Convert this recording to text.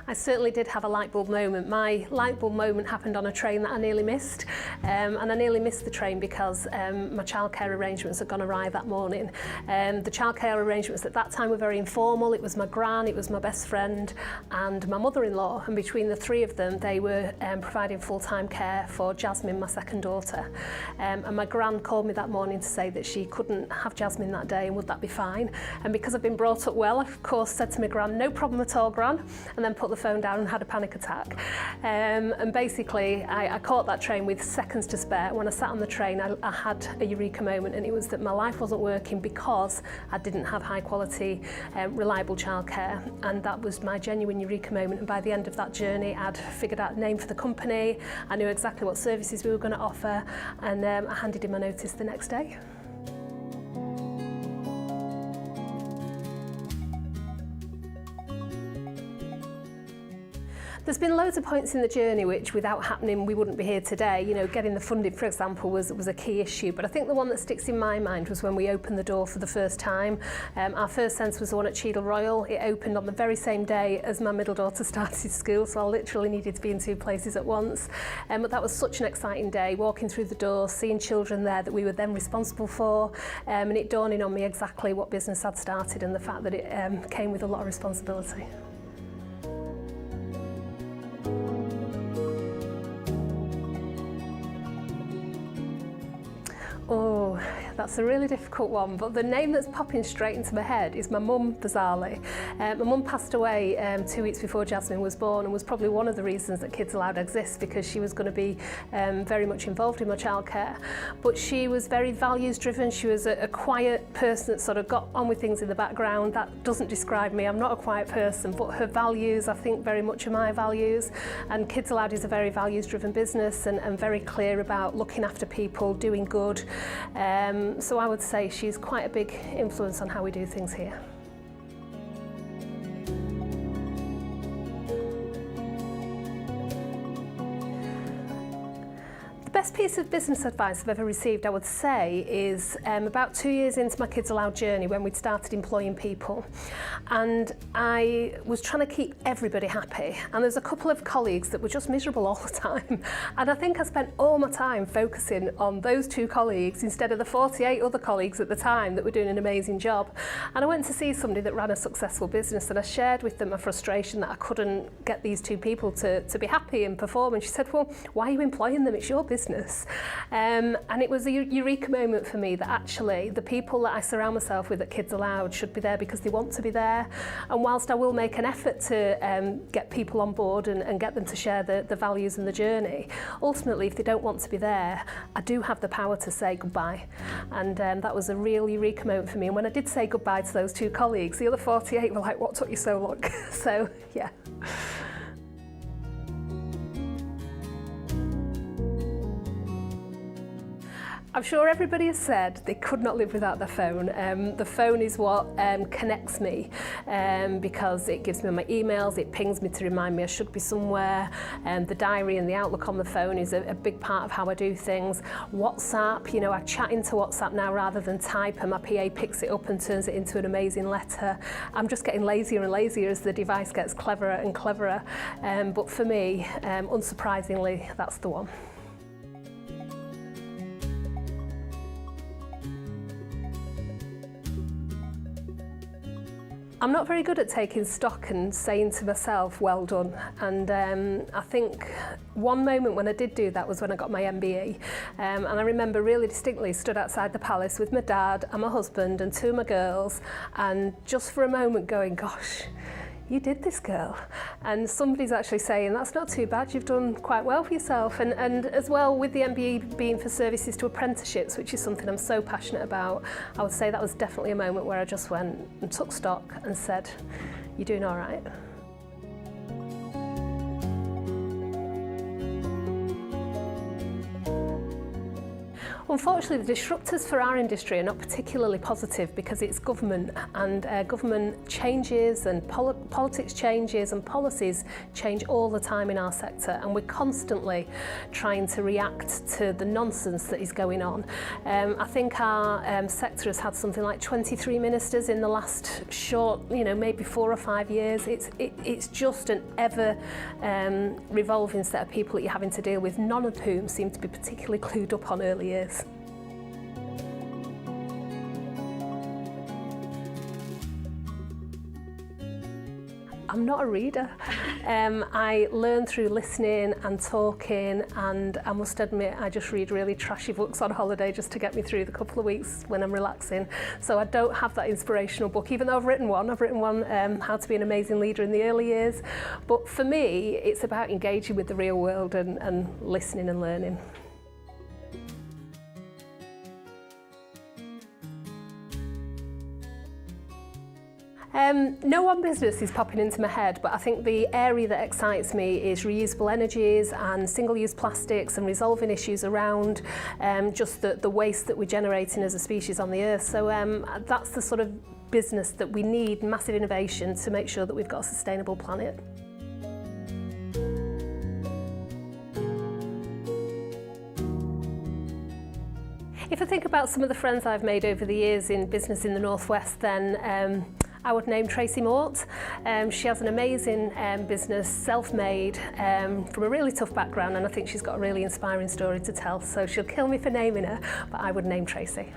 I certainly did have a light bulb moment. My light bulb moment happened on a train that I nearly missed, and I nearly missed the train because my childcare arrangements had gone awry that morning. The childcare arrangements at that time were very informal. It was my gran, it was my best friend and my mother-in-law, and between the three of them they were providing full-time care for Jasmine, my second daughter. And my gran called me that morning to say that she couldn't have Jasmine that day and would that be fine. And because I've been brought up well, I of course said to my gran, no problem at all, gran, and then put the phone down and had a panic attack. And basically I caught that train with seconds to spare. When I sat on the train I had a eureka moment, and it was that my life wasn't working because I didn't have high quality, reliable childcare, and that was my genuine eureka moment. And by the end of that journey I'd figured out a name for the company, I knew exactly what services we were going to offer, and I handed in my notice the next day. There's been loads of points in the journey which, without happening, we wouldn't be here today. You know, getting the funding, for example, was a key issue. But I think the one that sticks in my mind was when we opened the door for the first time. Our first centre was the one at Cheadle Royal. It opened on the very same day as my middle daughter started school, so I literally needed to be in two places at once. But that was such an exciting day, walking through the door, seeing children there that we were then responsible for, and it dawning on me exactly what business I'd started and the fact that it came with a lot of responsibility. Oh, that's a really difficult one, but the name that's popping straight into my head is my mum, bizarrely. My mum passed away 2 weeks before Jasmine was born, and was probably one of the reasons that Kids Allowed exists, because she was going to be very much involved in my childcare. But she was very values driven. She was a quiet person that sort of got on with things in the background. That doesn't describe me. I'm not a quiet person, but her values, I think, very much are my values. And Kids Allowed is a very values driven business, and very clear about looking after people, doing good. So I would say she's quite a big influence on how we do things here. The best piece of business advice I've ever received, I would say, is about 2 years into my Kids Allowed journey, when we'd started employing people, and I was trying to keep everybody happy, and there's a couple of colleagues that were just miserable all the time, and I think I spent all my time focusing on those two colleagues instead of the 48 other colleagues at the time that were doing an amazing job. And I went to see somebody that ran a successful business, and I shared with them my frustration that I couldn't get these two people to be happy and perform, and she said, well, why are you employing them? It's your business. And it was a eureka moment for me that actually the people that I surround myself with at Kids Allowed should be there because they want to be there. And whilst I will make an effort to get people on board and get them to share the values and the journey, ultimately if they don't want to be there, I do have the power to say goodbye. And that was a real eureka moment for me. And when I did say goodbye to those two colleagues, the other 48 were like, what took you so long? So, yeah. I'm sure everybody has said they could not live without their phone. The phone is what connects me because it gives me my emails, it pings me to remind me I should be somewhere. The diary and the Outlook on the phone is a big part of how I do things. WhatsApp, you know, I chat into WhatsApp now rather than type, and my PA picks it up and turns it into an amazing letter. I'm just getting lazier and lazier as the device gets cleverer and cleverer. But for me, unsurprisingly, that's the one. I'm not very good at taking stock and saying to myself, well done. And I think one moment when I did do that was when I got my MBE. And I remember really distinctly stood outside the palace with my dad and my husband and two of my girls, and just for a moment going, gosh, you did this, girl. And somebody's actually saying, that's not too bad, you've done quite well for yourself. And as well, with the MBE being for services to apprenticeships, which is something I'm so passionate about, I would say that was definitely a moment where I just went and took stock and said, you're doing all right. Unfortunately, the disruptors for our industry are not particularly positive because it's government, and government changes and politics changes and policies change all the time in our sector, and we're constantly trying to react to the nonsense that is going on. I think our sector has had something like 23 ministers in the last short, maybe 4 or 5 years. It's just an ever revolving set of people that you're having to deal with, none of whom seem to be particularly clued up on early years. I'm not a reader. I learn through listening and talking, and I must admit I just read really trashy books on holiday just to get me through the couple of weeks when I'm relaxing. So I don't have that inspirational book, even though I've written one. How to Be an Amazing Leader in the early years. But for me, it's about engaging with the real world and listening and learning. No one business is popping into my head, but I think the area that excites me is reusable energies and single-use plastics and resolving issues around just the waste that we're generating as a species on the earth. So that's the sort of business that we need, massive innovation to make sure that we've got a sustainable planet. If I think about some of the friends I've made over the years in business in the Northwest, then I would name Tracy Mort. She has an amazing business, self-made, from a really tough background, and I think she's got a really inspiring story to tell. So she'll kill me for naming her, but I would name Tracy.